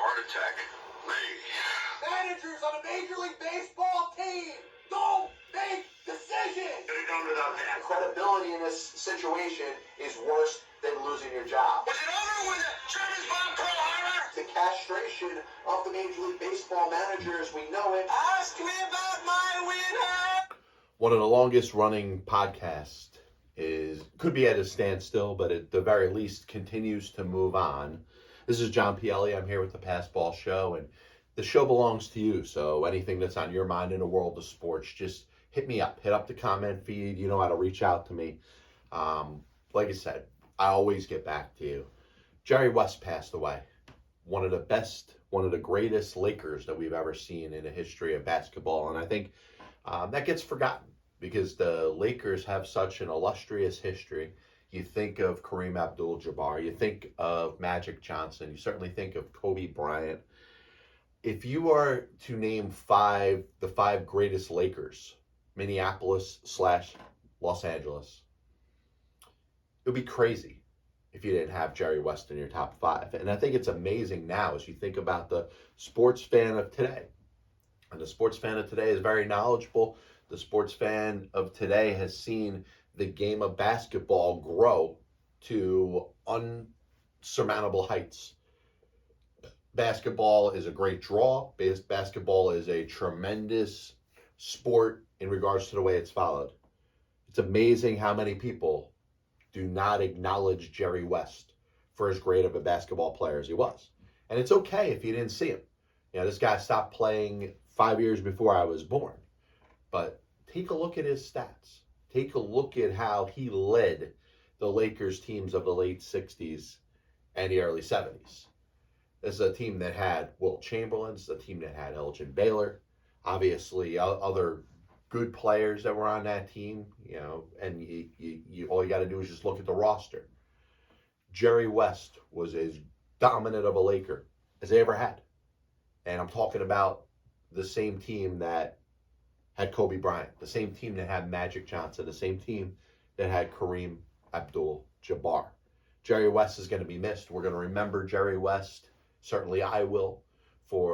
Heart attack. Me. Managers on a Major League Baseball team don't make decisions. Get it done without that. Credibility in this situation is worse than losing your job. Was it over with the Germans bomb Pearl Harbor? The castration of the Major League Baseball managers, we know it. Ask me about my winner. One of the longest running podcasts could be at a standstill, but at the very least continues to move on. This is John Pielli. I'm here with the Passball Show, and the show belongs to you. So anything that's on your mind in the world of sports, just hit me up. Hit up the comment feed. You know how to reach out to me. Like I said, I always get back to you. Jerry West passed away. One of the greatest Lakers that we've ever seen in the history of basketball. And I think that gets forgotten because the Lakers have such an illustrious history. You think of Kareem Abdul-Jabbar, you think of Magic Johnson, you certainly think of Kobe Bryant. If you are to name the five greatest Lakers, Minneapolis/Los Angeles, it would be crazy if you didn't have Jerry West in your top five. And I think it's amazing now as you think about the sports fan of today. And the sports fan of today is very knowledgeable. The sports fan of today has seen the game of basketball grow to unsurmountable heights. Basketball is a great draw. Basketball is a tremendous sport in regards to the way it's followed. It's amazing how many people do not acknowledge Jerry West for as great of a basketball player as he was. And it's okay if you didn't see him. You know, this guy stopped playing 5 years before I was born. But take a look at his stats. Take a look at how he led the Lakers teams of the late 60s and the early 70s. This is a team that had Wilt Chamberlain. This is a team that had Elgin Baylor. Obviously, other good players that were on that team, you know, and you all you got to do is just look at the roster. Jerry West was as dominant of a Laker as they ever had. And I'm talking about the same team that had Kobe Bryant, the same team that had Magic Johnson, the same team that had Kareem Abdul-Jabbar. Jerry West is going to be missed. We're going to remember Jerry West, certainly I will,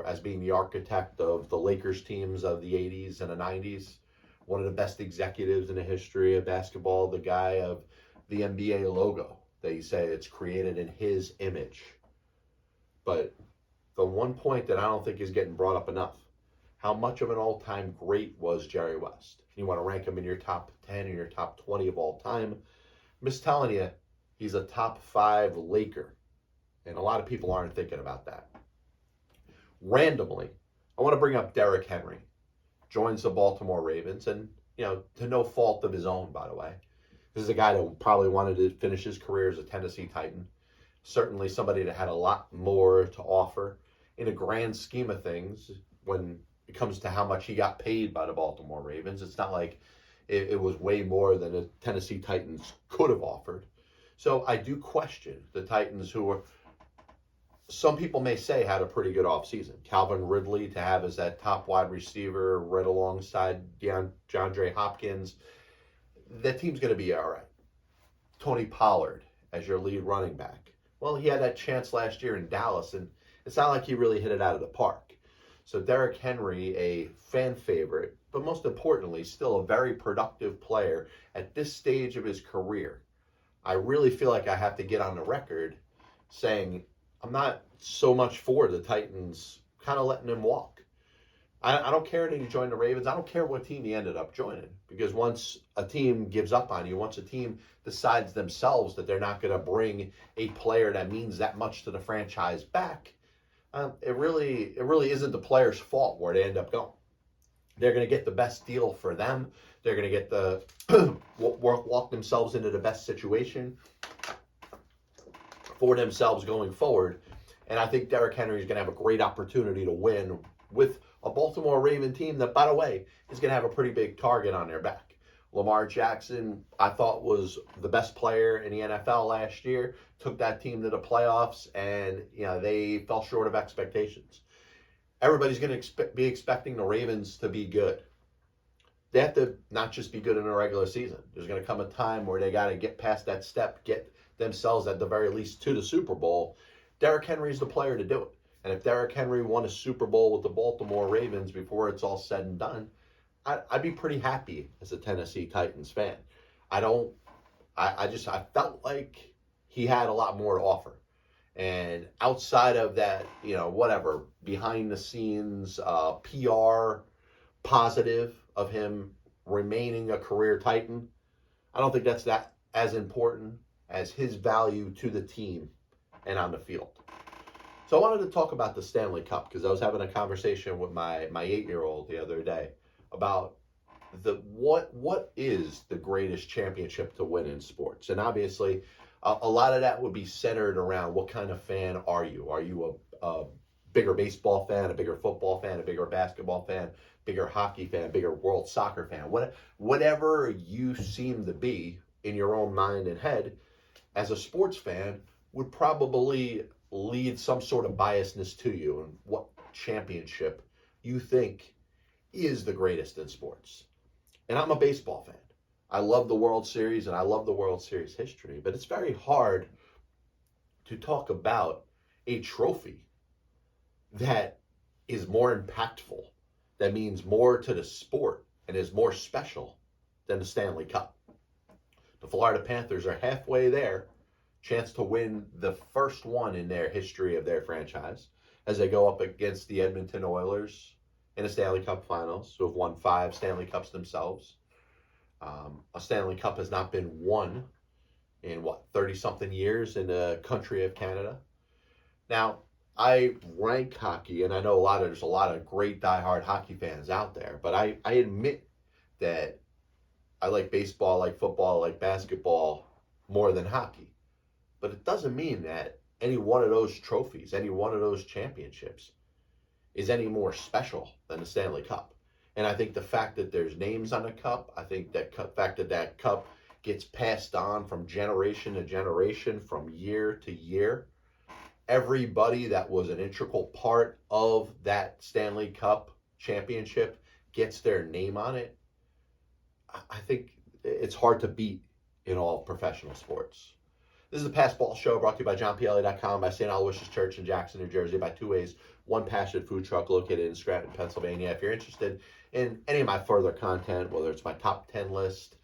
as being the architect of the Lakers teams of the 80s and the 90s. One of the best executives in the history of basketball, the guy of the NBA logo. They say it's created in his image. But the one point that I don't think is getting brought up enough, how much of an all-time great was Jerry West? You want to rank him in your top 10 or your top 20 of all time? I'm just telling you, he's a top 5 Laker. And a lot of people aren't thinking about that. Randomly, I want to bring up Derrick Henry. Joins the Baltimore Ravens, and, you know, to no fault of his own, by the way. This is a guy that probably wanted to finish his career as a Tennessee Titan. Certainly somebody that had a lot more to offer. In a grand scheme of things, when it comes to how much he got paid by the Baltimore Ravens, it's not like it was way more than the Tennessee Titans could have offered. So I do question the Titans, who were, some people may say, had a pretty good offseason. Calvin Ridley to have as that top wide receiver right alongside DeAndre Hopkins. That team's going to be all right. Tony Pollard as your lead running back. Well, he had that chance last year in Dallas, and it's not like he really hit it out of the park. So Derrick Henry, a fan favorite, but most importantly, still a very productive player at this stage of his career. I really feel like I have to get on the record saying I'm not so much for the Titans kind of letting him walk. I don't care that he joined the Ravens. I don't care what team he ended up joining, because once a team gives up on you, once a team decides themselves that they're not going to bring a player that means that much to the franchise back, it really isn't the player's fault where they end up going. They're going to get the best deal for them. They're going to get walk themselves into the best situation for themselves going forward. And I think Derrick Henry is going to have a great opportunity to win with a Baltimore Raven team that, by the way, is going to have a pretty big target on their back. Lamar Jackson, I thought, was the best player in the NFL last year, took that team to the playoffs, and they fell short of expectations. Everybody's going to be expecting the Ravens to be good. They have to not just be good in a regular season. There's going to come a time where they got to get past that step, get themselves at the very least to the Super Bowl. Derrick Henry is the player to do it. And if Derrick Henry won a Super Bowl with the Baltimore Ravens before it's all said and done, I'd be pretty happy as a Tennessee Titans fan. I felt like he had a lot more to offer. And outside of that, whatever, behind the scenes, PR positive of him remaining a career Titan, I don't think that's that as important as his value to the team and on the field. So I wanted to talk about the Stanley Cup because I was having a conversation with my 8-year-old the other day about what is the greatest championship to win in sports. And obviously a lot of that would be centered around what kind of fan are you? Are you a bigger baseball fan, a bigger football fan, a bigger basketball fan, bigger hockey fan, bigger world soccer fan? Whatever you seem to be in your own mind and head, as a sports fan, would probably lead some sort of biasness to you and what championship you think is the greatest in sports. And I'm a baseball fan. I love the World Series and I love the World Series history, but it's very hard to talk about a trophy that is more impactful, that means more to the sport and is more special than the Stanley Cup. The Florida Panthers are halfway there, chance to win the first one in their history of their franchise as they go up against the Edmonton Oilers in the Stanley Cup Finals, who have won 5 Stanley Cups themselves. A Stanley Cup has not been won in 30-something years in the country of Canada. Now, I rank hockey, and I know there's a lot of great diehard hockey fans out there, but I admit that I like baseball, I like football, I like basketball more than hockey. But it doesn't mean that any one of those trophies, any one of those championships is any more special than the Stanley Cup. And I think the fact that there's names on the cup, I think that fact that cup gets passed on from generation to generation, from year to year, everybody that was an integral part of that Stanley Cup championship gets their name on it. I think it's hard to beat in all professional sports. This is the Pass Ball Show, brought to you by JohnPLA.com, by St. Aloysius Church in Jackson, New Jersey, by Two Ways, One Passionate Food Truck located in Scranton, Pennsylvania. If you're interested in any of my further content, whether it's my top 10 list,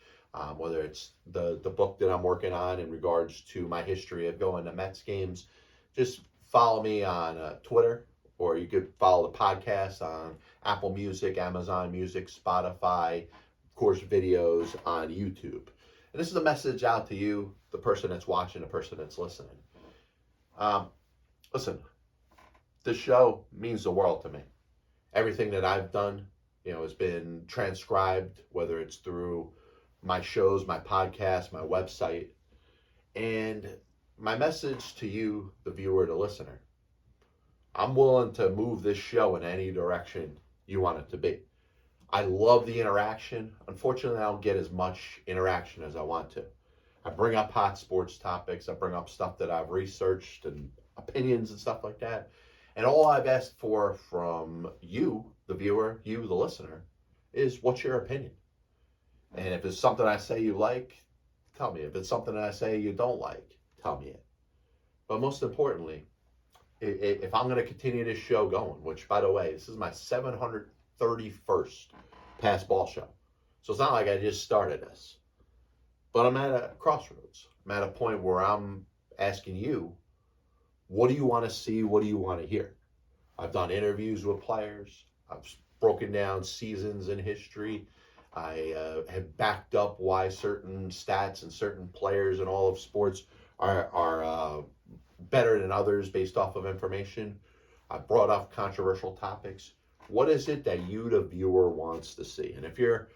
whether it's the book that I'm working on in regards to my history of going to Mets games, just follow me on Twitter, or you could follow the podcast on Apple Music, Amazon Music, Spotify, of course, videos on YouTube. And this is a message out to you, the person that's watching, the person that's listening. Listen, this show means the world to me. Everything that I've done, has been transcribed, whether it's through my shows, my podcast, my website. And my message to you, the viewer, the listener, I'm willing to move this show in any direction you want it to be. I love the interaction. Unfortunately, I don't get as much interaction as I want to. I bring up hot sports topics. I bring up stuff that I've researched and opinions and stuff like that. And all I've asked for from you, the viewer, you, the listener, is what's your opinion? And if it's something I say you like, tell me. If it's something I say you don't like, tell me it. But most importantly, if I'm going to continue this show going, which, by the way, this is my 731st Pass Ball Show. So it's not like I just started this. But I'm at a crossroads. I'm at a point where I'm asking you, what do you want to see? What do you want to hear? I've done interviews with players. I've broken down seasons in history. I have backed up why certain stats and certain players in all of sports are better than others based off of information. I've brought up controversial topics. What is it that you, the viewer, wants to see? And if you've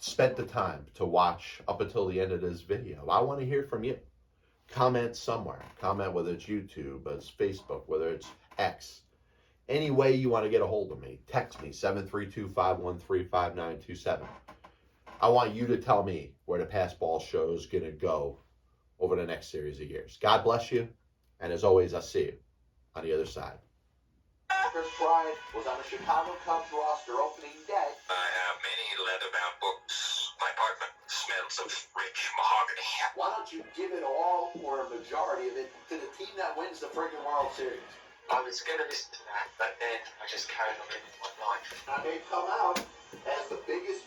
spent the time to watch up until the end of this video, I want to hear from you. Comment somewhere. Comment whether it's YouTube, whether it's Facebook, whether it's X. Any way you want to get a hold of me, text me, 732-513-5927. I want you to tell me where the Pass Ball Show is going to go over the next series of years. God bless you, and as always, I'll see you on the other side. Chris Bryant was on the Chicago Cubs roster opening day. I have many leather-bound books. My apartment smells of rich mahogany. Why don't you give it all or a majority of it to the team that wins the friggin' World Series? I was going to listen to that, but then I just carried on living my life. I may come out as the biggest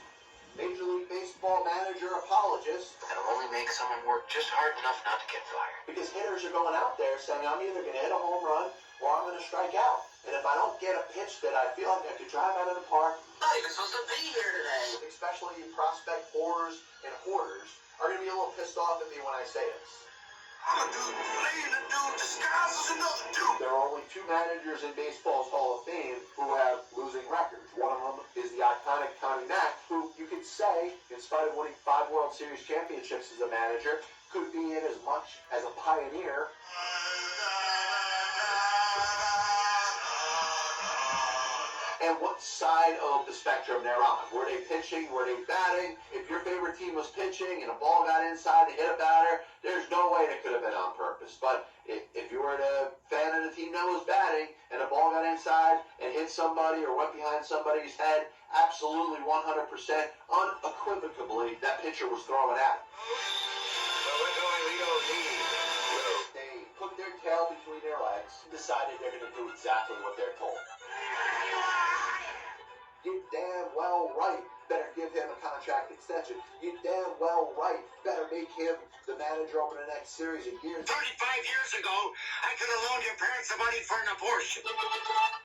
Major League Baseball manager apologist That'll only make someone work just hard enough not to get fired. because hitters are going out there saying, I'm either going to hit a home run or I'm going to strike out. And if I don't get a pitch that I feel like I could drive out of the park, Not even supposed to be here today. especially prospect whores and hoarders, are going to be a little pissed off at me when I say this. I'm a dude playing a dude disguised as another dude. There are only two managers in baseball's Hall of Fame who have losing records. One of them is the iconic Connie Mack, who you could say, in spite of winning 5 World Series championships as a manager, could be in as much as a pioneer. And what side of the spectrum they're on. Were they pitching? Were they batting? If your favorite team was pitching and a ball got inside to hit a batter, there's no way that could have been on purpose. But if you were a fan of the team that was batting and a ball got inside and hit somebody or went behind somebody's head, absolutely 100%, unequivocally, that pitcher was throwing at him. So we're going Leo Lee. They put their tail between their legs and decided they're going to do exactly what they're told. You damn well right better give him a contract extension. You damn well right better make him the manager over the next series of years. 35 years ago, I could have loaned your parents the money for an abortion.